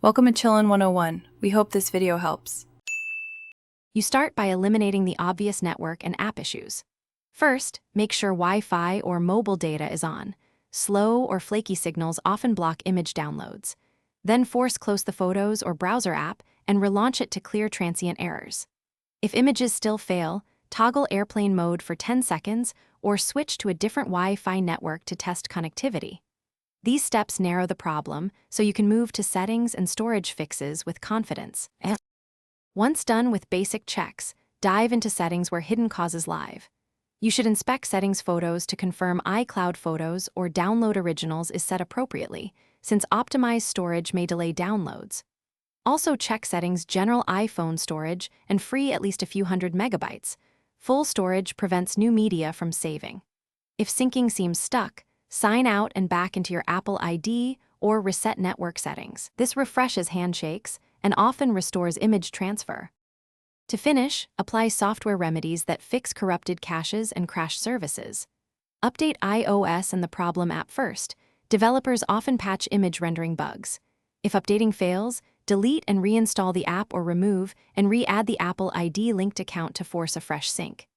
Welcome to Chillin' 101. We hope this video helps. You start by eliminating the obvious network and app issues. First, make sure Wi-Fi or mobile data is on. Slow or flaky signals often block image downloads. Then close the Photos or Browser app and relaunch it to clear transient errors. If images still fail, toggle airplane mode for 10 seconds or switch to a different Wi-Fi network to test connectivity. These steps narrow the problem so you can move to settings and storage fixes with confidence. Once done with basic checks, dive into settings where hidden causes live. You should inspect settings photos to confirm iCloud Photos or Download Originals is set appropriately, since optimized storage may delay downloads. Also check settings General iPhone storage and free at least a few hundred megabytes. Full storage prevents new media from saving. If syncing seems stuck, sign out and back into your Apple ID or reset network settings. This refreshes handshakes and often restores image transfer. To finish, apply software remedies that fix corrupted caches and crash services. Update iOS and the problem app first. Developers often patch image rendering bugs. If updating fails, delete and reinstall the app or remove and re-add the Apple ID linked account to force a fresh sync.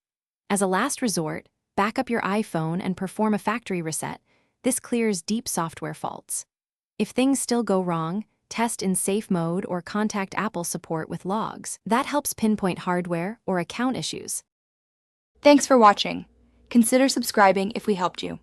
As a last resort, back up your iPhone and perform a factory reset. This clears deep software faults. If things still go wrong, test in safe mode or contact Apple support with logs. That helps pinpoint hardware or account issues. Thanks for watching. Consider subscribing if we helped you.